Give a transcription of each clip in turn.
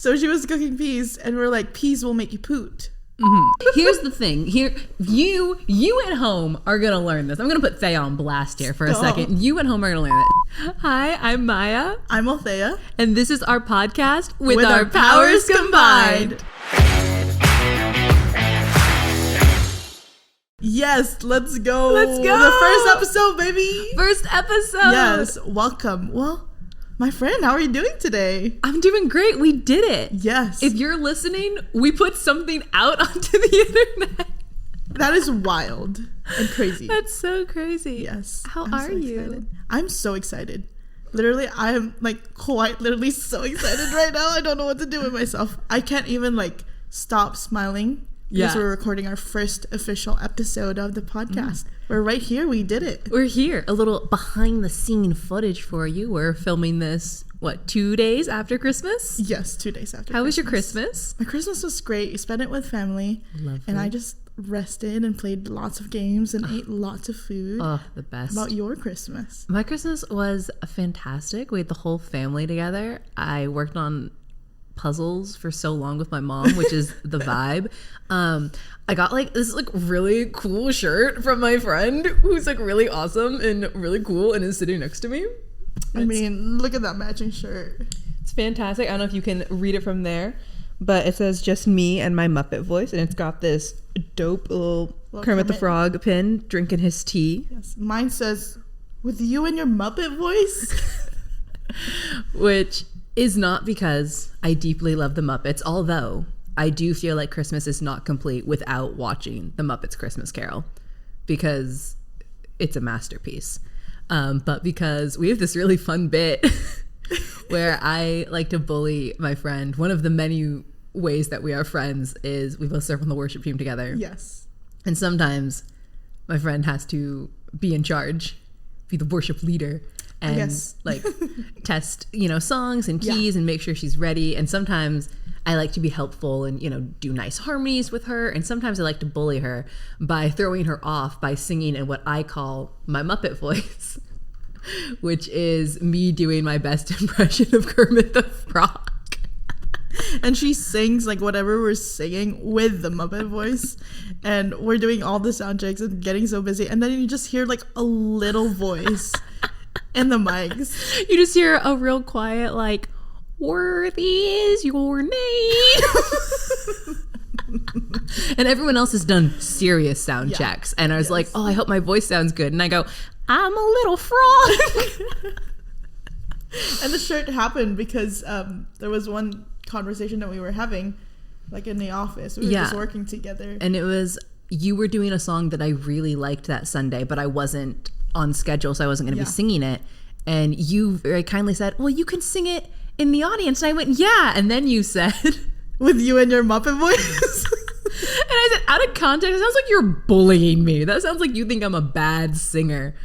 So she was cooking peas, and we're like, peas will make you poot. Mm-hmm. Here's the thing. Here, you at home are gonna learn this. I'm gonna put Thea on blast here for a second. You at home are gonna learn it. Hi, I'm Maya. I'm Althea. And this is our podcast with our powers combined. Yes, let's go. Let's go. The first episode, baby. First episode. Yes, welcome. Well, my friend, how are you doing today? I'm doing great. We did it. Yes. If you're listening, we put something out onto the internet. That is wild and crazy. That's so crazy. Yes. How are you? Excited. I'm so excited. Literally, I am quite literally so excited right now. I don't know what to do with myself. I can't even stop smiling. Because we're recording our first official episode of the podcast. We're right here. We did it. We're here. A little behind the scene footage for you. We're filming this, 2 days after Christmas? Yes, 2 days after How was your Christmas? My Christmas was great. You spent it with family. Lovely. And I just rested and played lots of games and ate lots of food. Oh, the best. How about your Christmas? My Christmas was fantastic. We had the whole family together. I worked on puzzles for so long with my mom, which is the vibe. I got this really cool shirt from my friend who's really awesome and really cool and is sitting next to me. I mean, look at that matching shirt. It's fantastic. I don't know if you can read it from there, but it says just me and my Muppet voice, and it's got this dope little Kermit the Frog pin drinking his tea. Yes, mine says with you and your Muppet voice. Which is not because I deeply love the Muppets, although I do feel like Christmas is not complete without watching the Muppets Christmas Carol, because it's a masterpiece. But because we have this really fun bit where I like to bully my friend. One of the many ways that we are friends is we both serve on the worship team together. Yes. And sometimes my friend has to be in charge, be the worship leader, and test songs and keys and make sure she's ready. And sometimes I like to be helpful and do nice harmonies with her, and sometimes I like to bully her by throwing her off by singing in what I call my Muppet voice, which is me doing my best impression of Kermit the Frog. And she sings whatever we're singing with the Muppet voice, and we're doing all the sound checks and getting so busy, and then you just hear a little voice in the mics. You just hear a real quiet worthy is your name. And everyone else has done serious sound checks, and I was like, oh, I hope my voice sounds good, and I go, I'm a little frog. And the shirt happened because there was one conversation that we were having in the office. We were just working together, and it was, you were doing a song that I really liked that Sunday, but I wasn't on schedule, so I wasn't going to be singing it, and you very kindly said, well, you can sing it in the audience. And I went, yeah. And then you said, with you and your Muppet voice. And I said, out of context, it sounds like you're bullying me. That sounds like you think I'm a bad singer.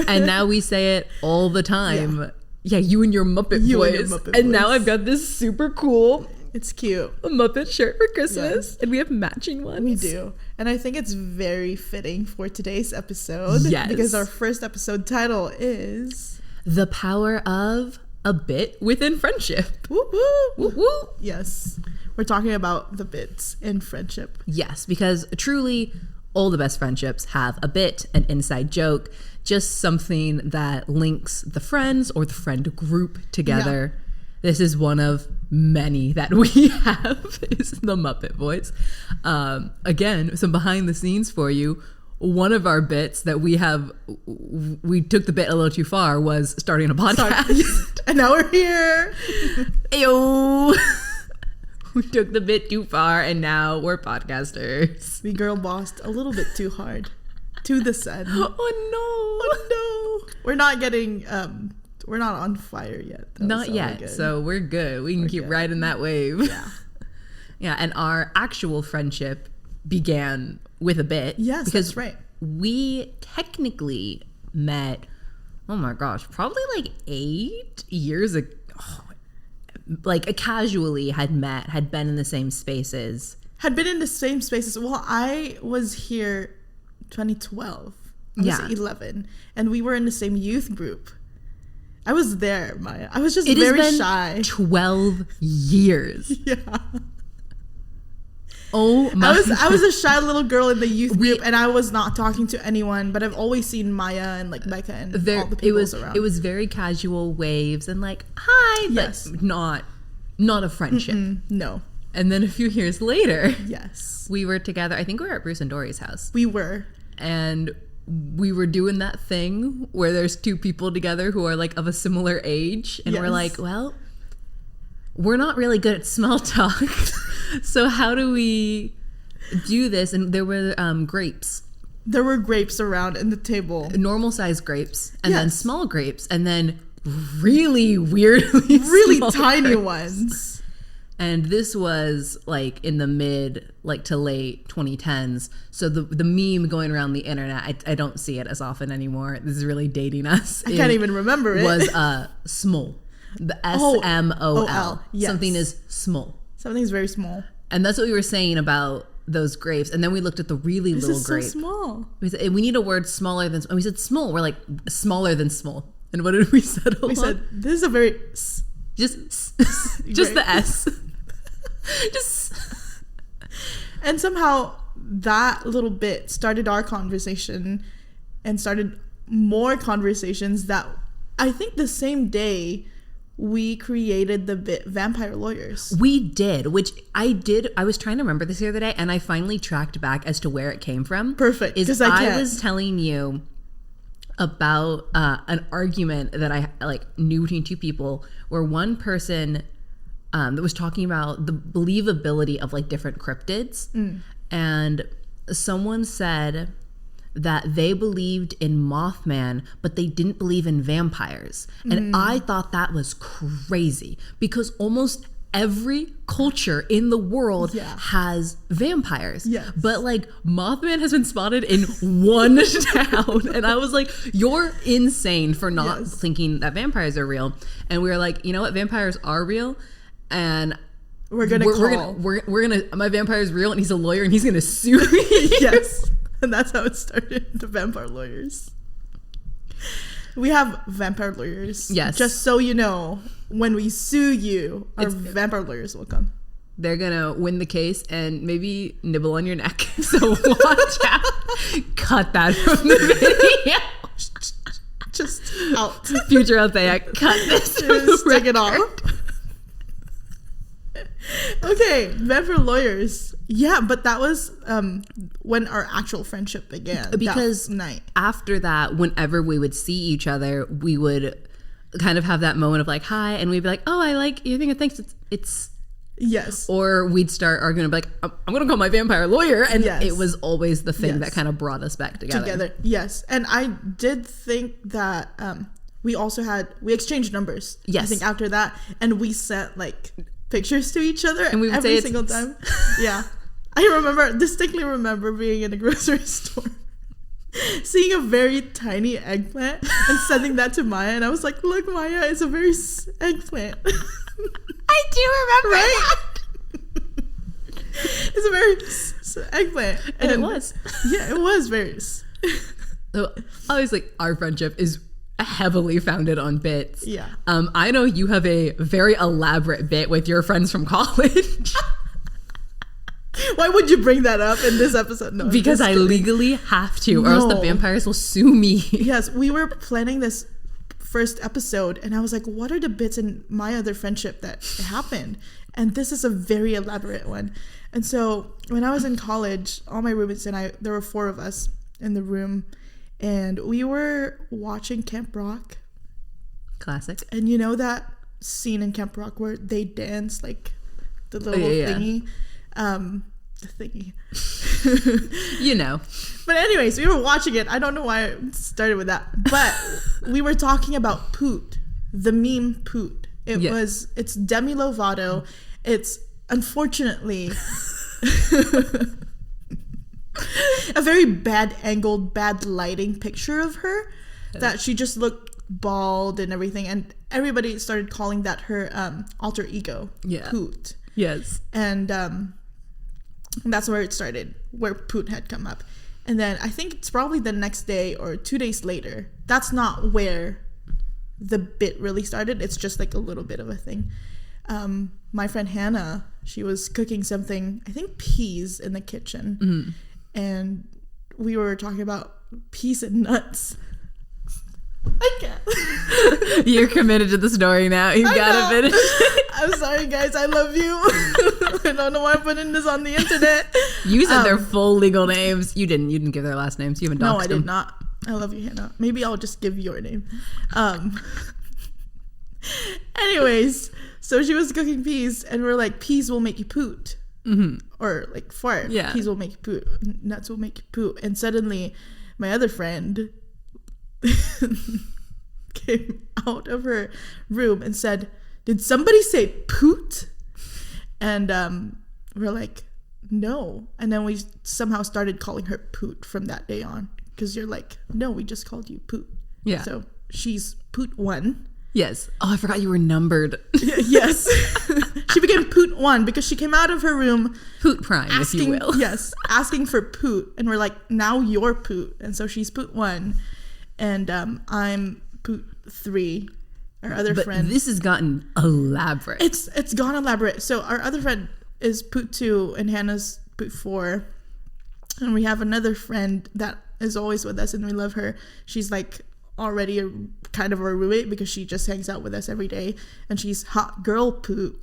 And now we say it all the time. Yeah, you and your Muppet voice. And now I've got this super cool, it's cute, Muppet shirt for Christmas. Yes. And we have matching ones. We do. And I think it's very fitting for today's episode. Yes. Because our first episode title is The Power of a Bit Within Friendship. Woo woo. Woo woo. Yes. We're talking about the bits in friendship. Yes, because truly all the best friendships have a bit, an inside joke, just something that links the friends or the friend group together. Yeah. This is one of many that we have, is the Muppet voice. Again, some behind the scenes for you. One of our bits that we took the bit a little too far was starting a podcast. And now we're here. Ayo. We took the bit too far, and now we're podcasters. We girl bossed a little bit too hard. To the sun. Oh no. We're not getting we're not on fire yet, though, not yet, so we're good. We can keep riding that wave. Yeah. Yeah, and our actual friendship began with a bit. Yes, because that's right. We technically met, oh my gosh, probably 8 years ago. Casually had been in the same spaces. Well, I was here 2012. I was 11, and we were in the same youth group. I was there, Maya. I was just very shy. 12 years. Yeah. Oh my! I was a shy little girl in the youth group, and I was not talking to anyone. But I've always seen Maya and like Becca and all the people around. It was very casual waves and like hi, yes, but not a friendship. No. And then a few years later, yes, we were together. I think we were at Bruce and Dory's house. We were, and we were doing that thing where there's two people together who are like of a similar age, and we're like, well, we're not really good at small talk. So how do we do this? And there were grapes. There were grapes around in the table. Normal size grapes, and then small grapes, and then really weirdly really tiny ones. And this was like in the mid, like to late 2010s. So the meme going around the internet, I don't see it as often anymore. This is really dating us. I can't even remember it. Was small. The SMOL. Yes. Something is small. Something's very small. And that's what we were saying about those grapes. And then we looked at the really little grape. This is so small. We said, we need a word smaller than small. And we said small. We're like, smaller than small. And what did we settle on? We said, this is a very... Just the S. Just... And somehow that little bit started our conversation and started more conversations that I think the same day we created the bit Vampire Lawyers. We did, which I was trying to remember this the other day, and I finally tracked back as to where it came from. Perfect. Because I was telling you about an argument that I knew between two people, where one person that was talking about the believability of like different cryptids, and someone said that they believed in Mothman, but they didn't believe in vampires. And I thought that was crazy because almost every culture in the world has vampires. Yes. But like Mothman has been spotted in one town. And I was like, you're insane for not thinking that vampires are real. And we were like, you know what? Vampires are real. And we're gonna my vampire is real and he's a lawyer and he's gonna sue me. Yes. And that's how it started, the Vampire Lawyers. We have Vampire Lawyers. Yes. Just so you know, when we sue you, our Vampire Lawyers will come. They're gonna win the case and maybe nibble on your neck. So watch out. Cut that from the video. Just out. Future Althea, cut this. Just take it off. Okay, Vampire Lawyers. Yeah, but that was when our actual friendship began. Because that night. After that, whenever we would see each other, we would kind of have that moment of like, hi, and we'd be like, oh, I like your thing. Thanks. It's yes. Or we'd start arguing and be like, I'm going to call my vampire lawyer. And it was always the thing that kind of brought us back together. Yes. And I did think that we exchanged numbers. Yes. I think after that. And we sent like pictures to each other and we would every single time. Yeah. I distinctly remember being in a grocery store, seeing a very tiny eggplant and sending that to Maya. And I was like, look, Maya, it's a very eggplant. I do remember that. It's a very eggplant. And it was. Yeah, it was very. So obviously, our friendship is heavily founded on bits. Yeah. I know you have a very elaborate bit with your friends from college. Why would you bring that up in this episode? No, because I legally have to, or else the vampires will sue me. Yes, we were planning this first episode, and I was like, what are the bits in my other friendship that happened? And this is a very elaborate one. And so when I was in college, all my roommates and I, there were 4 of us in the room, and we were watching Camp Rock. Classic. And you know that scene in Camp Rock where they dance like the little thingy? The thingy. You know. But anyways, we were watching it. I don't know why I started with that. But we were talking about Poot, the meme Poot. It's Demi Lovato. It's unfortunately a very bad angled, bad lighting picture of her that she just looked bald and everything. And everybody started calling that her alter ego, Poot. Yes. And that's where it started, where Poot had come up. And then I think it's probably the next day or 2 days later. That's not where the bit really started. It's just like a little bit of a thing. My friend Hannah, she was cooking something, I think peas in the kitchen. Mm-hmm. And we were talking about peas and nuts. I can't. You're committed to the story now. You've got to finish. I'm sorry, guys. I love you. I don't know why I'm putting this on the internet. You said their full legal names. You didn't. You didn't give their last names. You haven't doxed them. No, I did not. I love you, Hannah. Maybe I'll just give your name. Anyways, so she was cooking peas, and we're like, peas will make you poot. Mm-hmm. Or like fart. Yeah. Peas will make you poot. Nuts will make you poot. And suddenly, my other friend came out of her room and said, "Did somebody say poot?" And we're like, "No." And then we somehow started calling her Poot from that day on, because you're like, "No, we just called you Poot." Yeah. So she's Poot 1. Yes. Oh, I forgot you were numbered. Yes. She became Poot 1 because she came out of her room. Poot Prime, asking, if you will. Yes. Asking for Poot. And we're like, now you're Poot. And so she's Poot 1. And I'm Poot 3. Our other friend. This has gotten elaborate. It's gone elaborate. So our other friend is Poot 2 and Hannah's Poot 4. And we have another friend that is always with us and we love her. She's like already a kind of a roommate because she just hangs out with us every day, and she's Hot Girl Poot.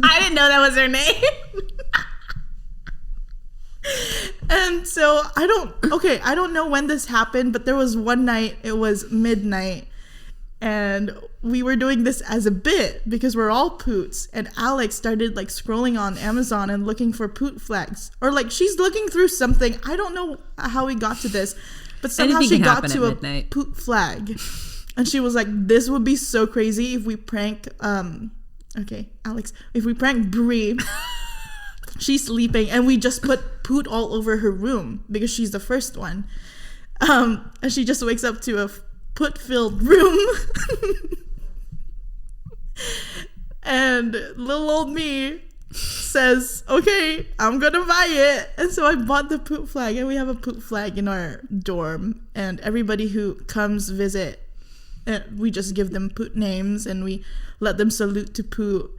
I didn't know that was her name. And so I don't know when this happened, but there was one night, it was midnight, and we were doing this as a bit because we're all Poots, and Alex started like scrolling on Amazon and looking for Poot flags, or like she's looking through something. I don't know how we got to this, but somehow she got to a midnight Poot flag, and she was like, "This would be so crazy if we prank okay, Alex, if we prank Brie." She's sleeping, and we just put Poot all over her room because she's the first one, and she just wakes up to a Poot-filled room. And little old me says, "Okay, I'm gonna buy it." And so I bought the Poot flag, and we have a Poot flag in our dorm, and everybody who comes visit, we just give them Poot names and we let them salute to Poot.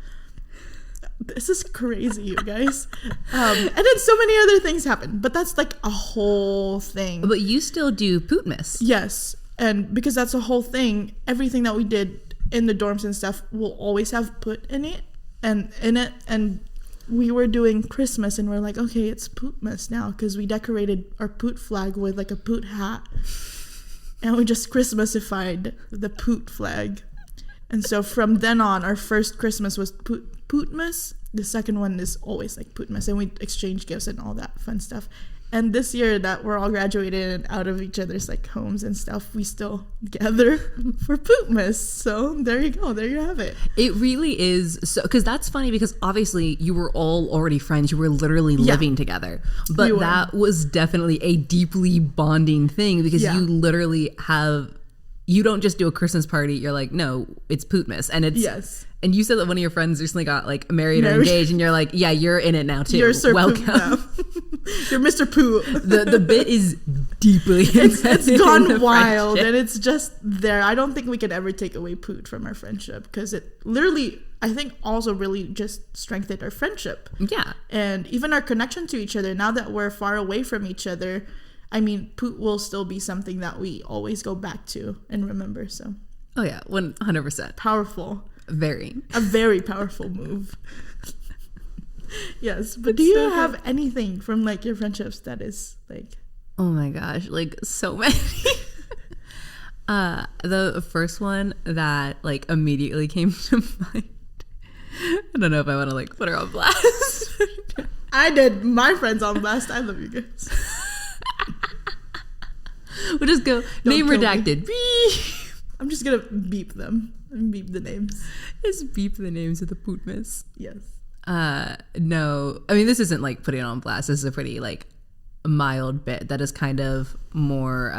This is crazy, you guys. And then so many other things happen, but that's like a whole thing. But you still do Pootmas. Yes, and because that's a whole thing, everything that we did in the dorms and stuff will always have Poot in it, and we were doing Christmas, and we're like, okay, it's Pootmas now, because we decorated our Poot flag with like a Poot hat, and we just Christmasified the Poot flag. And so from then on, our first Christmas was Pootmas. The second one is always like Pootmas, and we exchange gifts and all that fun stuff. And this year that we're all graduated and out of each other's like homes and stuff, we still gather for Pootmas. So there you go. There you have it. It really is. So, because that's funny, because obviously you were all already friends. You were literally living together. But that was definitely a deeply bonding thing, because you literally have, you don't just do a Christmas party. You're like, no, it's Pootmas. And it's, and you said that one of your friends recently got like married or engaged, and you're like, yeah, you're in it now too. You're Sir Welcome. Poot now. You're Mr. Poot. The bit is deeply it's gone wild, and it's just there. I don't think we could ever take away Poot from our friendship, because it literally, I think, also really just strengthened our friendship. Yeah. And even our connection to each other. Now that we're far away from each other, I mean, Poot will still be something that we always go back to and remember. So. Oh yeah, 100%. Powerful. A very powerful move. Yes, but do you have anything from like your friendships that is like, oh my gosh, like so many. The first one that like immediately came to mind, I don't know if I want to like put her on blast. I did my friends on blast. I love you guys. We'll just go name redacted. I'm just gonna beep them and beep the names. Just beep the names of the Pootmas. Yes. No, I mean, this isn't like putting it on blast. This is a pretty like mild bit that is kind of more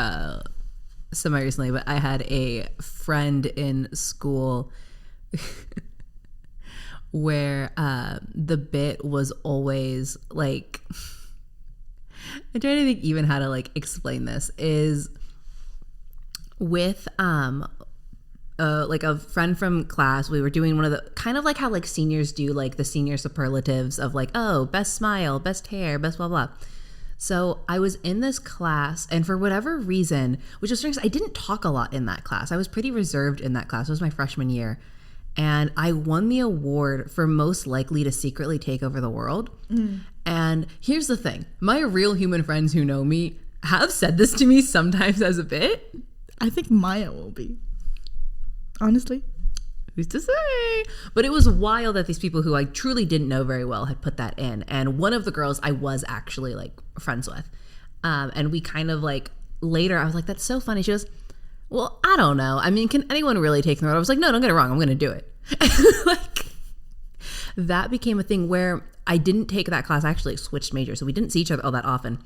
semi recently. But I had a friend in school where the bit was always like, I'm trying to think even how to like explain this, is with like a friend from class, we were doing one of the kind of like how like seniors do like the senior superlatives of like, oh, best smile, best hair, best blah blah. So I was in this class, and for whatever reason, which is strange, I didn't talk a lot in that class. I was pretty reserved in that class. It was my freshman year, and I won the award for most likely to secretly take over the world. And here's the thing, my real human friends who know me have said this to me sometimes as a bit. I think Maya will be. Honestly, who's to say? But it was wild that these people who I truly didn't know very well had put that in. And one of the girls I was actually like friends with. And we kind of like later I was like, that's so funny. She goes, well, I don't know. I mean, can anyone really take the road? I was like, no, don't get it wrong. I'm going to do it. Like that became a thing where I didn't take that class. I actually switched majors. So we didn't see each other all that often.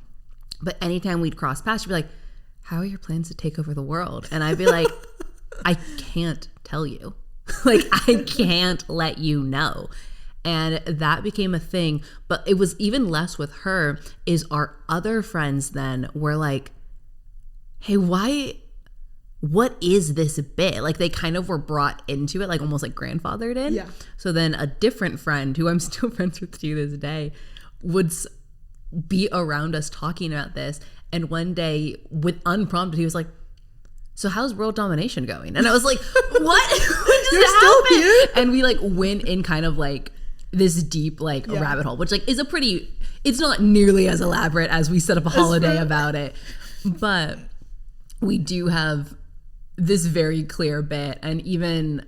But anytime we'd cross paths, she'd be like, how are your plans to take over the world? And I'd be like, I can't tell you. Like, I can't let you know. And that became a thing. But it was even less with her, is our other friends then were like, hey, what is this bit? Like, they kind of were brought into it, like almost like grandfathered in. Yeah. So then a different friend, who I'm still friends with to this day, would be around us talking about this. And one day, with unprompted, he was like, so how's world domination going? And I was like, what? You're still here? And we like went in kind of like this deep like rabbit hole, which like is it's not nearly as elaborate as we set up a holiday about it. But we do have this very clear bit, and even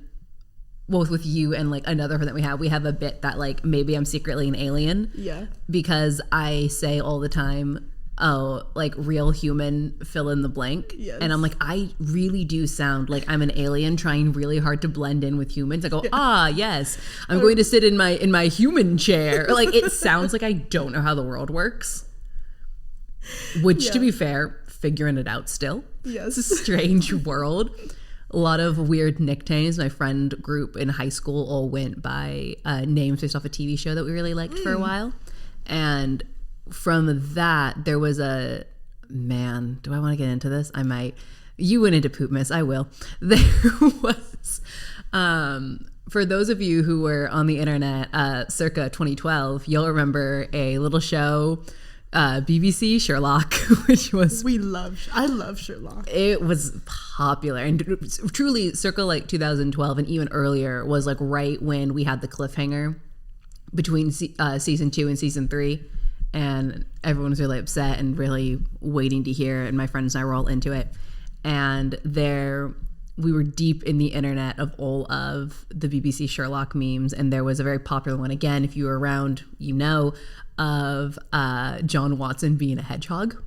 both with you and like another friend that we have a bit that like maybe I'm secretly an alien. Yeah. Because I say all the time, oh, like real human fill in the blank. Yes. And I'm like, I really do sound like I'm an alien trying really hard to blend in with humans. I go, yes, I'm going to sit in my human chair. Like, it sounds like I don't know how the world works. Which, to be fair, figuring it out still. Yes. It's a strange world. A lot of weird nicknames. My friend group in high school all went by names based off a TV show that we really liked for a while. And from that, there was do I want to get into this? I might. You went into Poop Miss. I will. There was, for those of you who were on the internet circa 2012, you'll remember a little show, BBC Sherlock, which was... I love Sherlock. It was popular, and truly circa like 2012 and even earlier was like right when we had the cliffhanger between season 2 and season 3. And everyone was really upset and really waiting to hear. And my friends and I were all into it. And we were deep in the internet of all of the BBC Sherlock memes. And there was a very popular one, again, if you were around, you know, of John Watson being a hedgehog.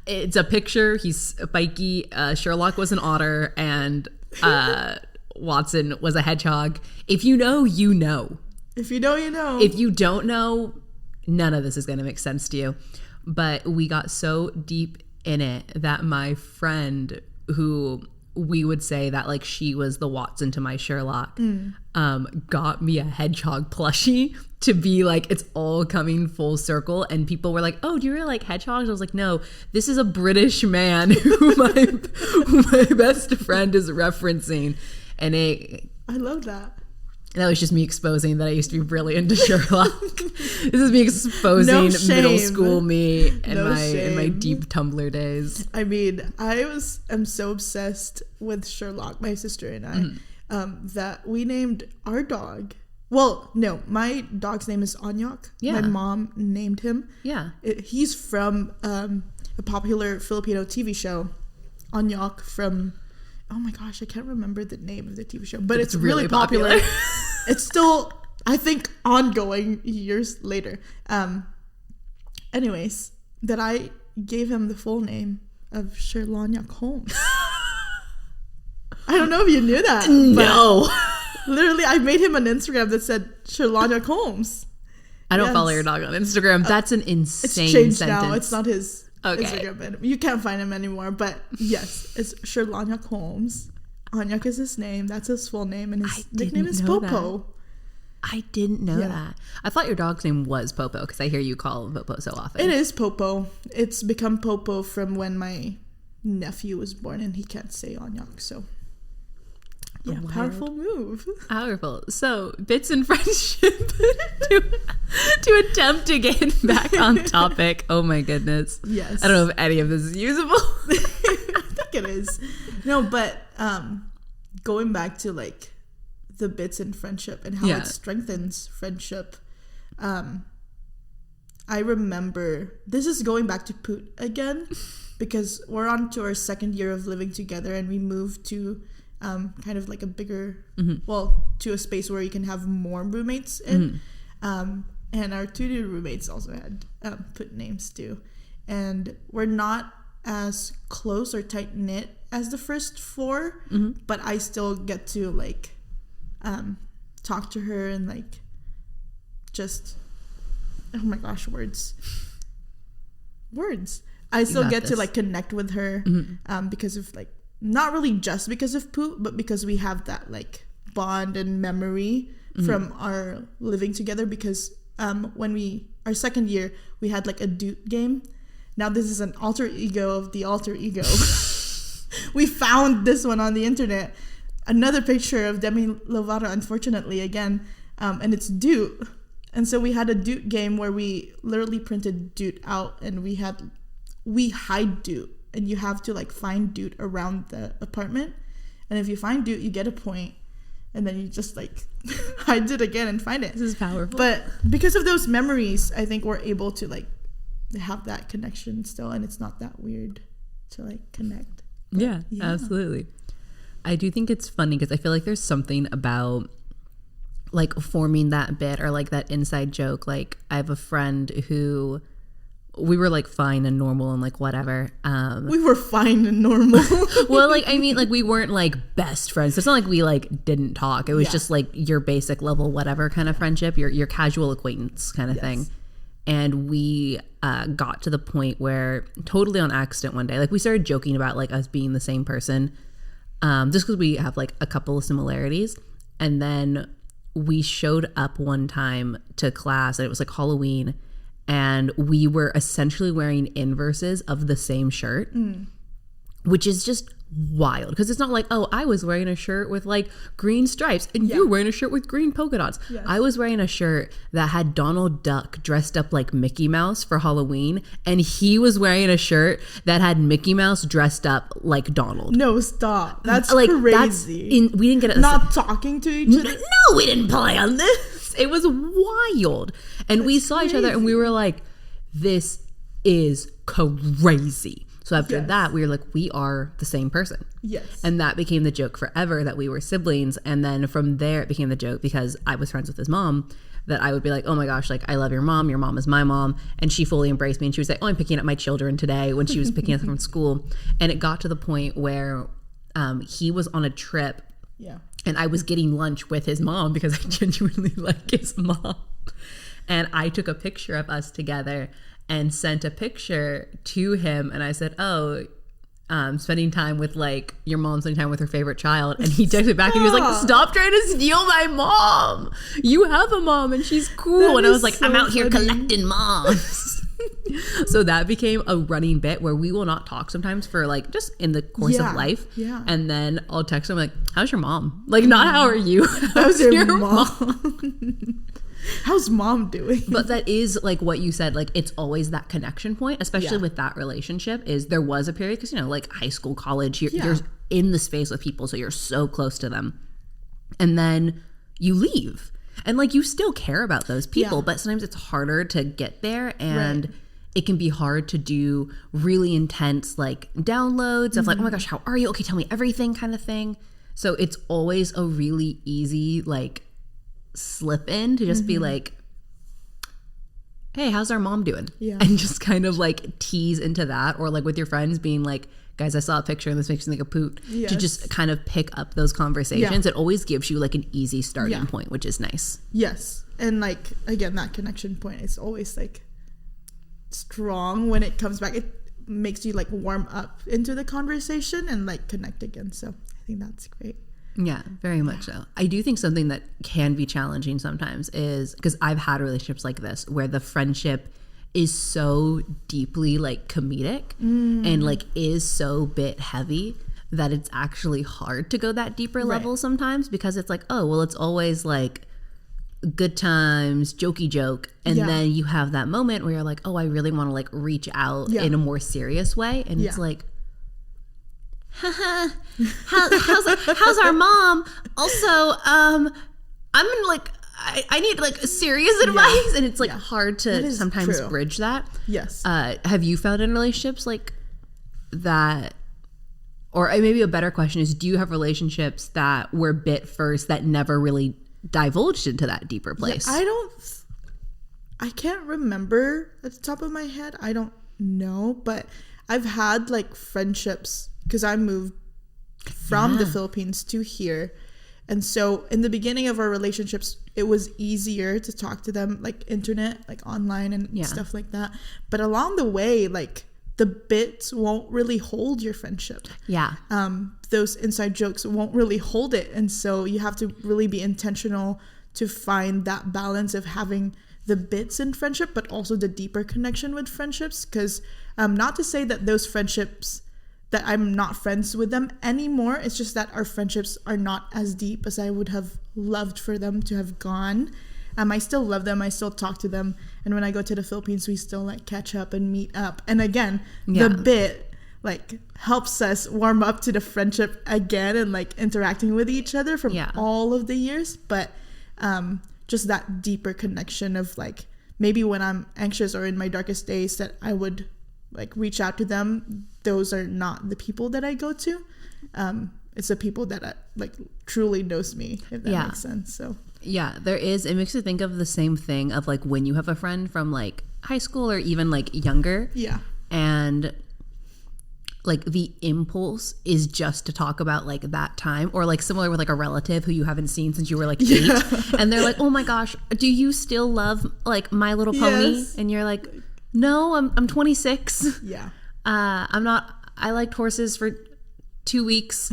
It's a picture. He's spiky. Sherlock was an otter, and Watson was a hedgehog. If you know, you know. If you know, you know. If you don't know, none of this is going to make sense to you. But we got so deep in it that my friend, who we would say that like she was the Watson to my Sherlock, got me a hedgehog plushie to be like, it's all coming full circle. And people were like, oh, do you really like hedgehogs? I was like, no, this is a British man who my best friend is referencing. And I love that. That was just me exposing that I used to be really into Sherlock. This is me exposing middle school me in my deep Tumblr days. I mean, I'm so obsessed with Sherlock, my sister and I, that we named our dog. Well, no, my dog's name is Anyok. Yeah. My mom named him. Yeah. He's from a popular Filipino TV show, Anyok from... Oh my gosh, I can't remember the name of the TV show, but it's really popular. It's still, I think, ongoing years later. Anyways, that I gave him the full name of Sherlock Holmes. I don't know if you knew that. No. Literally, I made him an Instagram that said Sherlock Holmes. I don't follow your dog on Instagram. That's an insane It's changed sentence. now. It's not his... Okay. Instagram. You can't find him anymore, but yes, it's Sherlock Holmes. Anyok is his name. That's his full name, and his nickname is Popo. I didn't know that. I thought your dog's name was Popo because I hear you call him Popo so often. It is Popo. It's become Popo from when my nephew was born, and he can't say Onyak. So yeah, Wild. powerful move. Powerful. So bits in friendship to attempt to get back on topic. Oh my goodness. Yes. I don't know if any of this is usable. I think it is. No, but going back to like the bits in friendship and how it strengthens friendship. I remember, this is going back to Poot again, because we're on to our second year of living together, and we moved to kind of like a bigger, to a space where you can have more roommates in. And our two new roommates also had Poot names too. And we're not as close or tight knit as the first four, but I still get to like talk to her and like just, oh my gosh, words. I still get to like connect with her because of like, not really just because of Poot, but because we have that like bond and memory from our living together. Because when our second year, we had like a dude game. Now this is an alter ego of the alter ego. We found this one on the internet. Another picture of Demi Lovato, unfortunately, again, and it's Dude. And so we had a Dude game where we literally printed Dude out, and we hide Dude, and you have to like find Dude around the apartment. And if you find Dude, you get a point, and then you just like hide it again and find it. This is powerful. But because of those memories, I think we're able to like have that connection still, and it's not that weird to like connect. But, yeah, absolutely. I do think it's funny because I feel like there's something about like forming that bit or like that inside joke. Like I have a friend who we were like fine and normal and like whatever. We were fine and normal. Well, like I mean, like we weren't like best friends. It's not like we like didn't talk. It was just like your basic level whatever kind of friendship, your casual acquaintance kind of thing. And we got to the point where totally on accident one day, like we started joking about like us being the same person, just because we have like a couple of similarities. And then we showed up one time to class, and it was like Halloween, and we were essentially wearing inverses of the same shirt, which is just wild because it's not like, oh, I was wearing a shirt with like green stripes and you were wearing a shirt with green polka dots. I was wearing a shirt that had Donald Duck dressed up like Mickey Mouse for Halloween, and he was wearing a shirt that had Mickey Mouse dressed up like Donald. No, stop. That's like crazy. We didn't get it. Not talking to each other. No, we didn't plan this. It was wild. And we saw each other and we were like, this is crazy. So after that, we were like, we are the same person. Yes. And that became the joke forever that we were siblings. And then from there, it became the joke because I was friends with his mom, that I would be like, oh my gosh, like I love your mom is my mom. And she fully embraced me. And she was like, oh, I'm picking up my children today, when she was picking us up from school. And it got to the point where he was on a trip. Yeah. And I was getting lunch with his mom because I genuinely like his mom. And I took a picture of us together and sent a picture to him, and I said, oh, spending time with like your mom, spending time with her favorite child. And he texted back and he was like, stop trying to steal my mom, you have a mom and she's cool. And I was like, so I'm out here collecting moms. So that became a running bit where we will not talk sometimes for like just in the course of life. And then I'll text him like, how's your mom? Like, not how are you, how's your mom? How's mom doing? But that is like what you said, like it's always that connection point, especially with that relationship. Is there was a period, because you know, like high school, college, you're in the space with people, so you're so close to them, and then you leave, and like you still care about those people, but sometimes it's harder to get there, and it can be hard to do really intense like downloads of like, oh my gosh, how are you? Okay, tell me everything kind of thing. So it's always a really easy like slip in to just be like, hey, how's our mom doing? And just kind of like tease into that, or like with your friends being like, guys, I saw a picture and this makes me think of Poot, to just kind of pick up those conversations. It always gives you like an easy starting point, which is nice. And like again, that connection point is always like strong when it comes back. It makes you like warm up into the conversation and like connect again. So I think that's great. Yeah, very much so. I do think something that can be challenging sometimes is, because I've had relationships like this where the friendship is so deeply like comedic and like is so bit heavy that it's actually hard to go that deeper level sometimes, because it's like, oh, well, it's always like good times, jokey joke, and then you have that moment where you're like, oh, I really want to like reach out in a more serious way, and it's like, how's our mom? Also, I'm in like, I need like serious advice, and it's like hard to sometimes bridge that. Yes. Have you found in relationships like that? Or maybe a better question is, do you have relationships that were bit first that never really divulged into that deeper place? I can't remember at the top of my head. I don't know, but I've had like friendships because I moved from the Philippines to here. And so in the beginning of our relationships, it was easier to talk to them like internet, like online and stuff like that. But along the way, like the bits won't really hold your friendship. Yeah. Those inside jokes won't really hold it. And so you have to really be intentional to find that balance of having the bits in friendship, but also the deeper connection with friendships. Because not to say that those friendships, that I'm not friends with them anymore. It's just that our friendships are not as deep as I would have loved for them to have gone. I still love them. I still talk to them. And when I go to the Philippines, we still like catch up and meet up. And again, the bit like helps us warm up to the friendship again and like interacting with each other from all of the years. But just that deeper connection of like, maybe when I'm anxious or in my darkest days that I would like reach out to them. Those are not the people that I go to. It's the people that like truly knows me, if that makes sense. So yeah, there is. It makes me think of the same thing of like when you have a friend from like high school or even like younger. Yeah. And like the impulse is just to talk about like that time, or like similar with like a relative who you haven't seen since you were like 8. And they're like, oh my gosh, do you still love like My Little Pony? Yes. And you're like, no, I'm 26. Yeah. I'm not, I liked horses for 2 weeks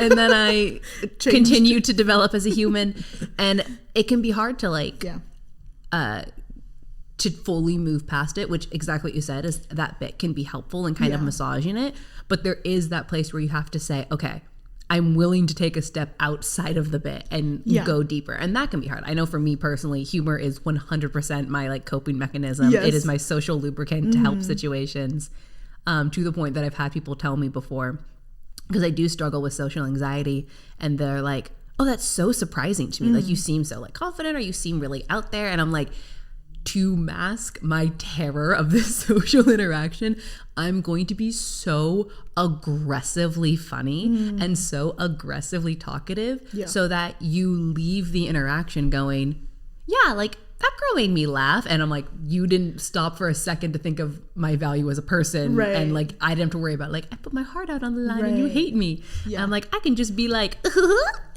and then I continue to develop as a human, and it can be hard to like to fully move past it, which exactly what you said is that bit can be helpful and kind of massaging it, but there is that place where you have to say, okay, I'm willing to take a step outside of the bit and go deeper, and that can be hard. I know for me personally, humor is 100% my like coping mechanism. It is my social lubricant to help situations, to the point that I've had people tell me before, because I do struggle with social anxiety, and they're like, oh, that's so surprising to me. Like, you seem so like confident, or you seem really out there. And I'm like, to mask my terror of this social interaction, I'm going to be so aggressively funny and so aggressively talkative so that you leave the interaction going, yeah, like that girl made me laugh. And I'm like, you didn't stop for a second to think of my value as a person. Right. And like, I didn't have to worry about like, I put my heart out on the line and you hate me. Yeah. And I'm like, I can just be like,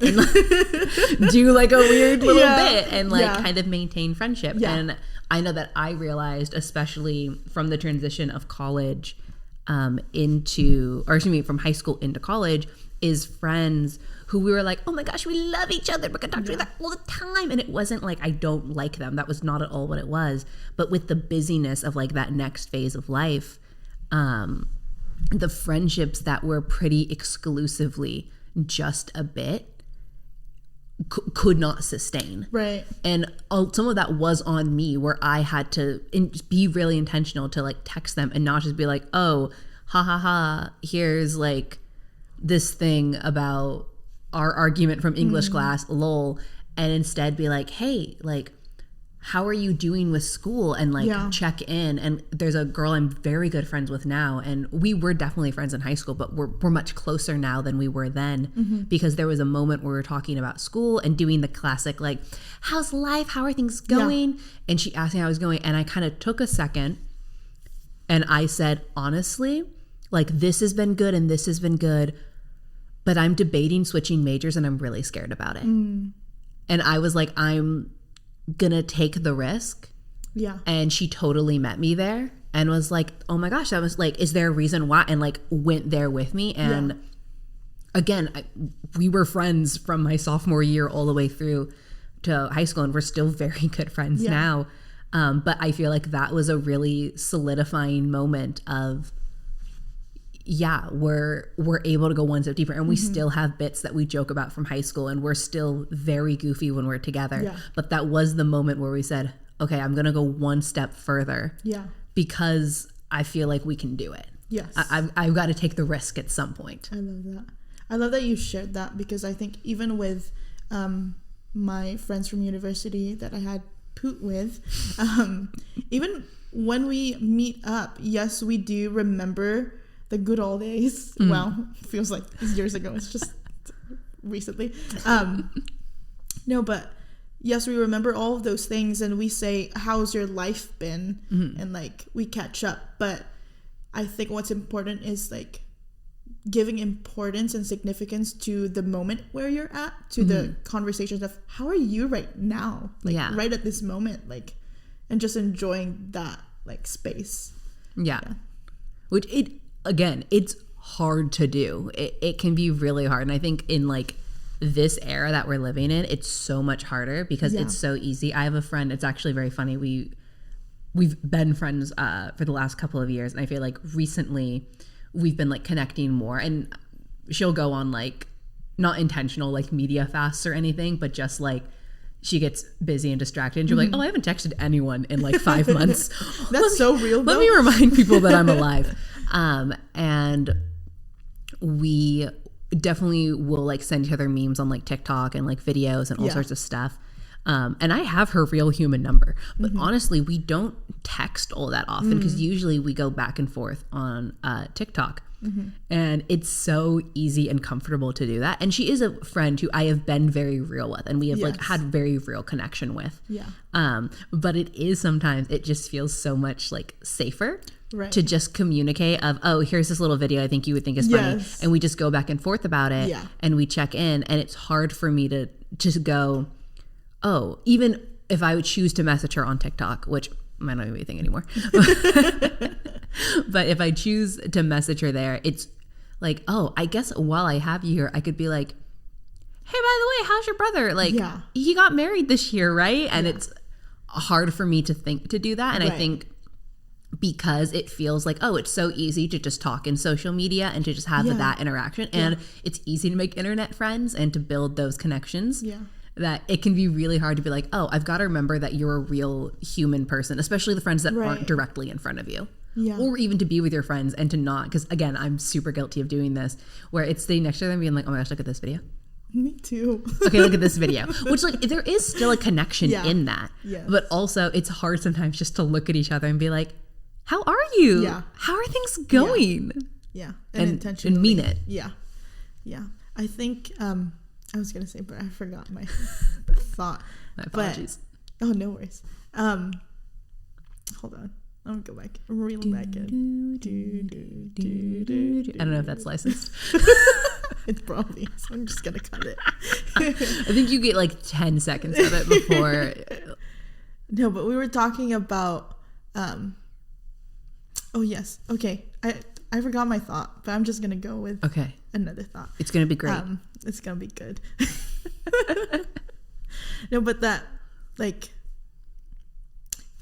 and like, do like a weird little bit and like kind of maintain friendship. Yeah. And I know that I realized, especially from the transition of college from high school into college, is friends who we were like, oh my gosh, we love each other, we can talk to each other all the time. And it wasn't like I don't like them. That was not at all what it was. But with the busyness of like that next phase of life, the friendships that were pretty exclusively just a bit could not sustain. Right. And some of that was on me, where I had to be really intentional to like text them and not just be like, oh, ha ha ha, here's like this thing about our argument from English class, lol, and instead be like, hey, like, how are you doing with school? And like check in. And there's a girl I'm very good friends with now, and we were definitely friends in high school, but we're much closer now than we were then, because there was a moment where we were talking about school and doing the classic like, how's life? How are things going? And she asked me how I was going, and I kind of took a second and I said, honestly, like, this has been good and this has been good, but I'm debating switching majors and I'm really scared about it. And I was like, I'm gonna take the risk. Yeah. And she totally met me there and was like, oh my gosh, that was like, is there a reason why? And like went there with me. And again, we were friends from my sophomore year all the way through to high school, and we're still very good friends now. But I feel like that was a really solidifying moment of, yeah, we're able to go one step deeper, and we still have bits that we joke about from high school, and we're still very goofy when we're together. Yeah. But that was the moment where we said, okay, I'm going to go one step further. Yeah. Because I feel like we can do it. Yes. I've got to take the risk at some point. I love that. I love that you shared that, because I think even with my friends from university that I had poot with, even when we meet up, yes, we do remember the good old days. Well, feels like years ago. It's just recently. No, but yes, we remember all of those things, and we say, how's your life been? And like we catch up. But I think what's important is like giving importance and significance to the moment where you're at, to the conversations of how are you right now, like right at this moment, like, and just enjoying that like space. Yeah. Which it's hard to do. It can be really hard. And I think in like this era that we're living in, it's so much harder because it's so easy. I have a friend, it's actually very funny. We've been friends for the last couple of years, and I feel like recently we've been like connecting more, and she'll go on like not intentional like media fasts or anything, but just like she gets busy and distracted, and she'll be like, oh, I haven't texted anyone in like 5 months. That's so real though. Let me remind people that I'm alive. And we definitely will like send each other memes on like TikTok and like videos and all sorts of stuff. And I have her real human number, but honestly, we don't text all that often because usually we go back and forth on TikTok. And it's so easy and comfortable to do that. And she is a friend who I have been very real with, and we have like had very real connection with. But it is sometimes, it just feels so much like safer to just communicate of, oh, here's this little video I think you would think is funny. And we just go back and forth about it and we check in. And it's hard for me to just go, oh, even if I would choose to message her on TikTok, which might not be a thing anymore. But if I choose to message her there, it's like, oh, I guess while I have you here, I could be like, hey, by the way, how's your brother? Like, he got married this year, right? And it's hard for me to think to do that. And I think because it feels like, oh, it's so easy to just talk in social media and to just have that interaction. And it's easy to make internet friends and to build those connections. That it can be really hard to be like, oh, I've got to remember that you're a real human person, especially the friends that aren't directly in front of you. Or even to be with your friends and to not, because again, I'm super guilty of doing this, where it's sitting next to them being like, oh my gosh, look at this video. Me too. Okay, look at this video. Which like, there is still a connection in that. But also it's hard sometimes just to look at each other and be like, how are you? How are things going? And intentionally. And mean it. I think, I was going to say, but I forgot my thought. My apologies. Oh, no worries. Hold on. I'm going to go back. Reel back in. I don't know if that's licensed. It's probably. So I'm just going to cut it. I think you get like 10 seconds of it before. No, but we were talking about... oh, yes. Okay. I forgot my thought, but I'm just going to go with another thought. It's going to be great. It's going to be good. No, but that, like...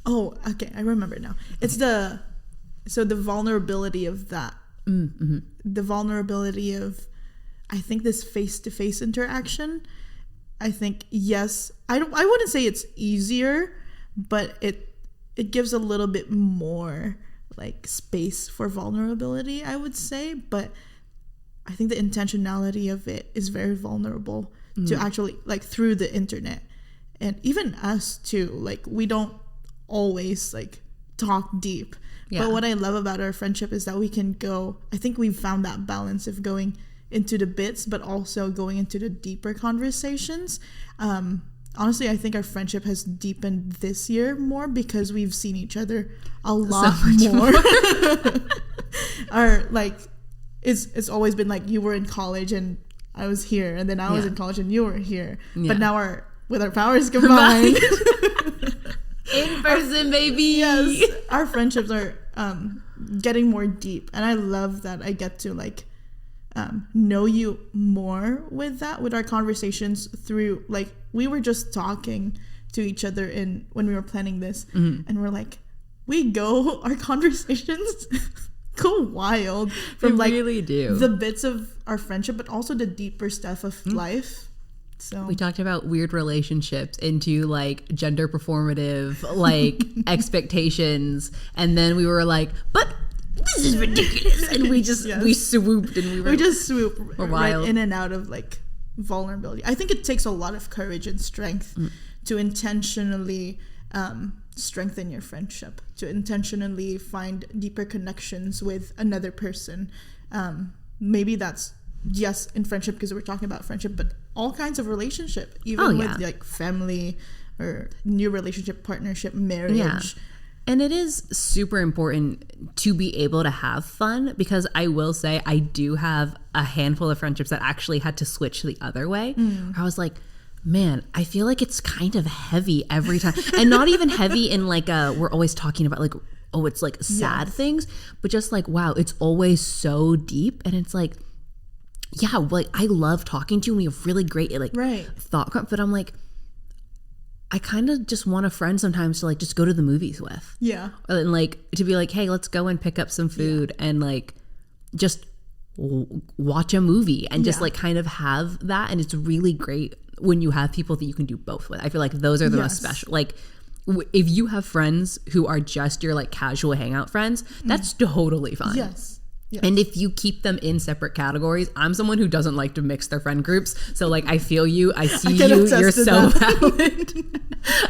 Oh, okay. I remember now. It's the vulnerability of that. The vulnerability of, I think, this face-to-face interaction. I think, yes, I wouldn't say it's easier, but it gives a little bit more like space for vulnerability, I would say. But I think the intentionality of it is very vulnerable to actually, like, through the internet. And even us too, like, we don't always like talk deep, but what I love about our friendship is that we can go, I think we've found that balance of going into the bits but also going into the deeper conversations. Honestly, I think our friendship has deepened this year more because we've seen each other a lot more. Our, like, it's always been like, you were in college and I was here, and then I was in college and you were here, but now with our powers combined, in person, baby. Yes, our friendships are getting more deep, and I love that I get to like know you more with our conversations through, like, we were just talking to each other when we were planning this, and we're like, our conversations go wild from they really do. The bits of our friendship, but also the deeper stuff of life. So we talked about weird relationships into like gender performative like expectations, and then we were like, but this is ridiculous, and we just we swooped and we just swoop right in and out of like vulnerability. I think it takes a lot of courage and strength to intentionally strengthen your friendship, to intentionally find deeper connections with another person. Maybe that's in friendship, because we're talking about friendship, but all kinds of relationship, even with like family or new relationship, partnership, marriage. Yeah. And it is super important to be able to have fun, because I will say I do have a handful of friendships that actually had to switch the other way. I was like, man, I feel like it's kind of heavy every time. And not even heavy in like we're always talking about like, oh, it's like sad things, but just like, wow, it's always so deep. And it's like, yeah, like I love talking to you and we have really great like thought, but I'm like, I kind of just want a friend sometimes to like just go to the movies with. Yeah. And like to be like, hey, let's go and pick up some food and like just watch a movie and just like kind of have that. And it's really great when you have people that you can do both with. I feel like those are the most special. Like if you have friends who are just your like casual hangout friends, that's totally fine. Yes. And if you keep them in separate categories, I'm someone who doesn't like to mix their friend groups. So like I feel you, I see you, you're so valid.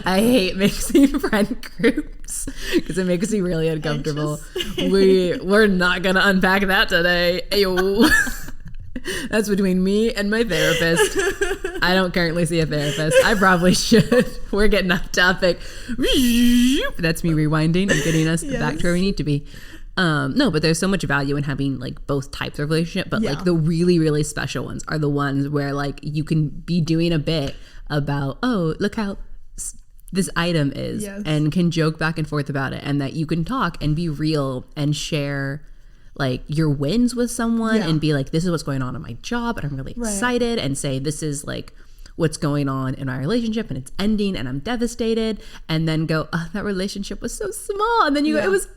I hate mixing friend groups because it makes me really uncomfortable. We're not gonna unpack that today. Ayo. That's between me and my therapist. I don't currently see a therapist. I probably should. We're getting off topic. That's me rewinding and getting us back to where we need to be. No, but there's so much value in having like both types of relationship, but like the really, really special ones are the ones where like you can be doing a bit about, oh, look how this item is, and can joke back and forth about it, and that you can talk and be real and share like your wins with someone and be like, this is what's going on in my job and I'm really excited, and say this is like what's going on in our relationship and it's ending and I'm devastated, and then go, oh, that relationship was so small, and then you go, it was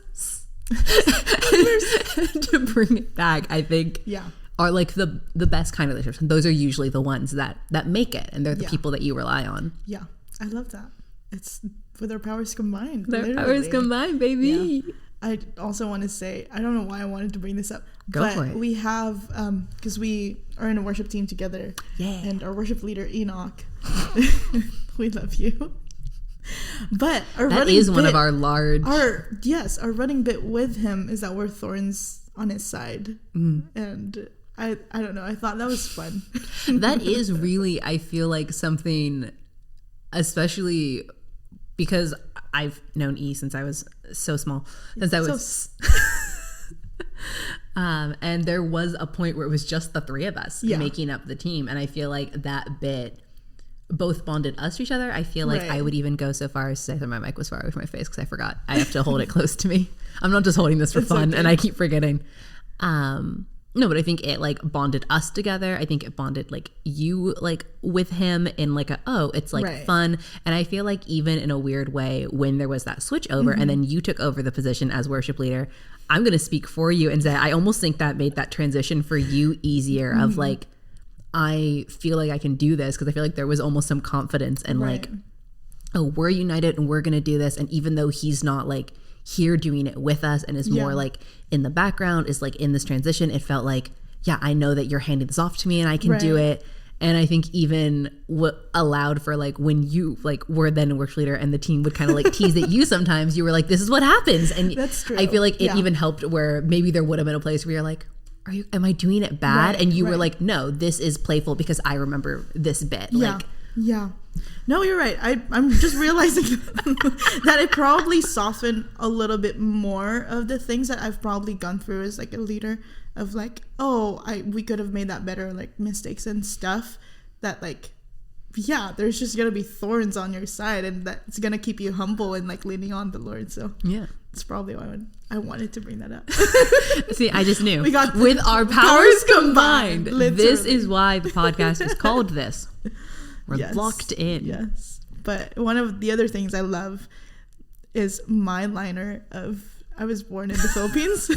to bring it back, I think are like the best kind of relationships, and those are usually the ones that make it, and they're the people that you rely on. I love that. It's with our powers combined. Their powers combined, baby. I also want to say, I don't know why I wanted to bring this up, but for it. We have because we are in a worship team together, and our worship leader Enoch, we love you. But that is one of our large our running bit with him is that we're thorns on his side, and I don't know, I thought that was fun. That is really, I feel like something, especially because I've known E since I was so small, since I was and there was a point where it was just the three of us making up the team, and I feel like that bit both bonded us to each other. I feel like I would even go so far as to say that my mic was far away from my face because I forgot. I have to hold it close to me. I'm not just holding this for fun, and I keep forgetting. No, but I think it like bonded us together. I think it bonded like you like with him in like it's like fun. And I feel like even in a weird way, when there was that switch over and then you took over the position as worship leader, I'm going to speak for you and say I almost think that made that transition for you easier of like, I feel like I can do this, because I feel like there was almost some confidence and like, oh, we're united and we're going to do this. And even though he's not like here doing it with us and is more like in the background, is like in this transition, it felt like, I know that you're handing this off to me and I can do it. And I think even what allowed for like when you like were then a worship leader and the team would kind of like tease at you sometimes, you were like, this is what happens. And that's true. I feel like it even helped where maybe there would have been a place where you're like, am I doing it bad? And you were like, no, this is playful because I remember this bit. No, you're right. I'm just realizing that it probably softened a little bit more of the things that I've probably gone through as like a leader, of like, we could have made that better, like mistakes and stuff that like, there's just gonna be thorns on your side, and that's gonna keep you humble and like leaning on the Lord. So that's probably why I wanted to bring that up. See, I just knew. We got with our powers combined. This is why the podcast is called this. We're locked in. Yes. But one of the other things I love is my liner of I was born in the Philippines.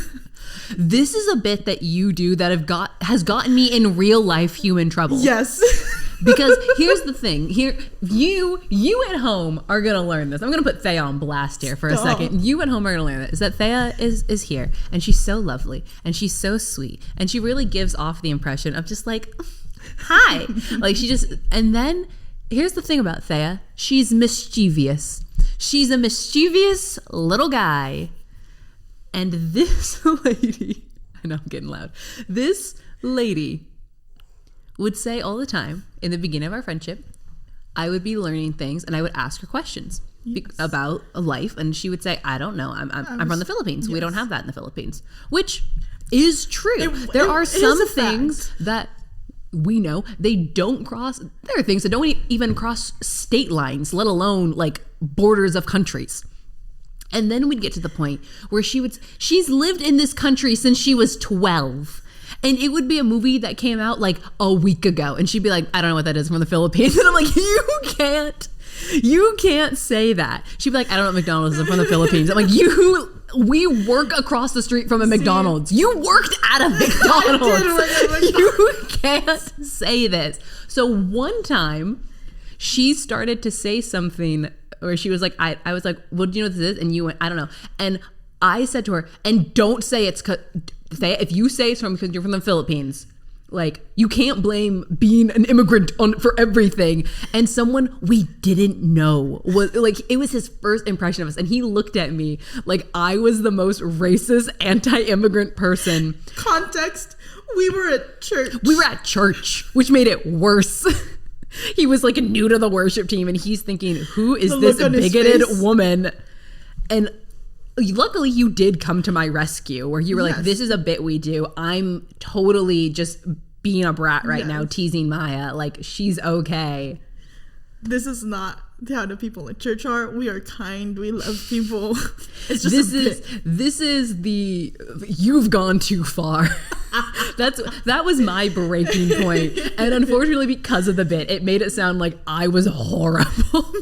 This is a bit that you do that has gotten me in real life human trouble. Yes. Because here's the thing. Here, you at home are gonna learn this. I'm gonna put Thea on blast here for a second. You at home are gonna learn this. Is that Thea is here, and she's so lovely, and she's so sweet, and she really gives off the impression of just like, hi, like she just. And then here's the thing about Thea. She's mischievous. She's a mischievous little guy. And this lady, I know I'm getting loud. This lady would say all the time in the beginning of our friendship, I would be learning things and I would ask her questions about life. And she would say, I don't know. I'm from the Philippines. Yes. We don't have that in the Philippines, which is true. There are some things that we know they don't cross. There are things that don't even cross state lines, let alone like borders of countries. And then we'd get to the point where she's lived in this country since she was 12. And it would be a movie that came out like a week ago. And she'd be like, I don't know what that is, from the Philippines. And I'm like, you can't say that. She'd be like, I don't know what McDonald's is, from the Philippines. I'm like, we work across the street from a McDonald's. You worked at a McDonald's. I did work at a McDonald's. You can't say this. So one time she started to say something where she was like, I was like, well, do you know what this is? And you went, I don't know. And I said to her, and don't say if you say it's because you're from the Philippines, like you can't blame being an immigrant for everything. And someone we didn't know was like, it was his first impression of us. And he looked at me like I was the most racist, anti-immigrant person. Context, we were at church. We were at church, which made it worse. He was like new to the worship team and he's thinking, who is this bigoted woman? And luckily you did come to my rescue where you were like, this is a bit we do. I'm totally just being a brat right now, teasing Maya. Like, she's okay. This is not how the people in church are. We are kind. We love people. It's just this is the you've gone too far. That was my breaking point. And unfortunately, because of the bit, it made it sound like I was horrible.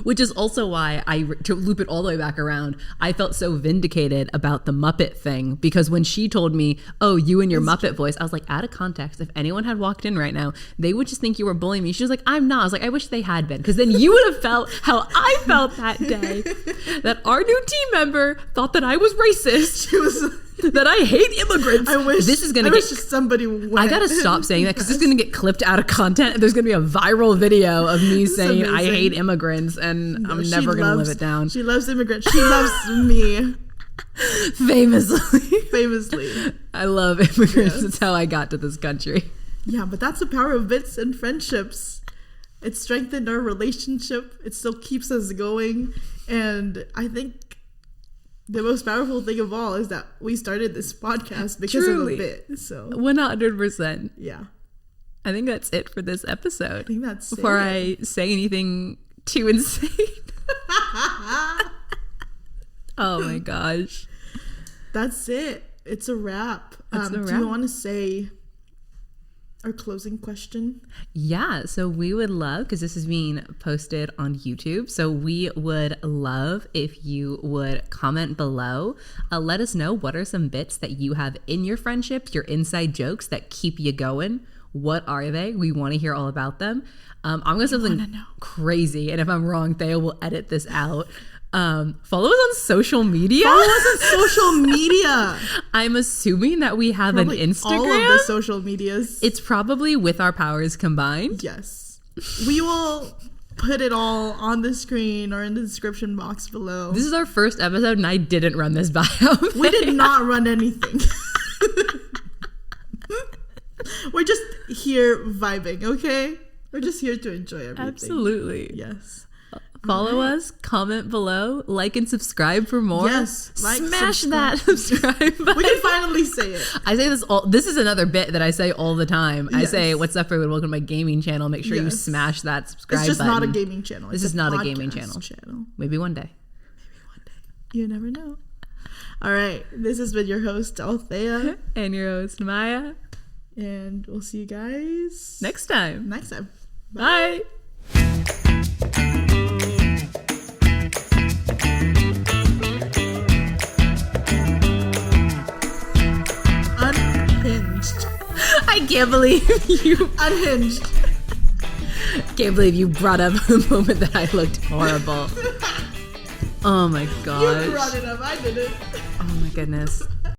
Which is also why to loop it all the way back around, I felt so vindicated about the Muppet thing, because when she told me, oh, you and your Muppet voice, I was like, out of context, if anyone had walked in right now, they would just think you were bullying me. She was like, I'm not. I was like, I wish they had been, because then you would have felt how I felt that day, that our new team member thought that I was racist. She was that I hate immigrants. I wish somebody went. I gotta stop saying that because it's gonna get clipped out of content. There's gonna be a viral video of me saying I hate immigrants, and I'm never gonna live it down. She loves immigrants. She loves me. Famously. I love immigrants. Yes. That's how I got to this country. Yeah, but that's the power of bits and friendships. It strengthened our relationship. It still keeps us going. And I think the most powerful thing of all is that we started this podcast because of a bit. So 100%. Yeah. I think that's it for this episode. I think that's before I say anything too insane. Oh my gosh. That's it. It's a wrap. Do you want to say our closing question? Yeah, so we would love, because this is being posted on YouTube, so we would love if you would comment below. Let us know, what are some bits that you have in your friendship, your inside jokes that keep you going? What are they? We want to hear all about them. I'm going to say something crazy, and if I'm wrong, Thea will edit this out. Follow us on social media. I'm assuming that we have probably an Instagram. All of the social medias. It's probably with our powers combined. Yes. We will put it all on the screen or in the description box below. This is our first episode and I didn't run this by them. We did not run anything. We're just here vibing, okay? We're just here to enjoy everything. Absolutely. Yes. Follow us, comment below, like and subscribe for more. Yes, smash that subscribe button. We can finally say it. I say this this is another bit that I say all the time. Yes. I say, what's up everyone, welcome to my gaming channel. Make sure you smash that subscribe button. It's just not a gaming channel. This is not a gaming channel. Maybe one day. You never know. All right, this has been your host, Althea. And your host, Maya. And we'll see you guys next time. Bye. can't believe you unhinged. Can't believe you brought up the moment that I looked horrible. Oh my god. You brought it up. I didn't. Oh my goodness.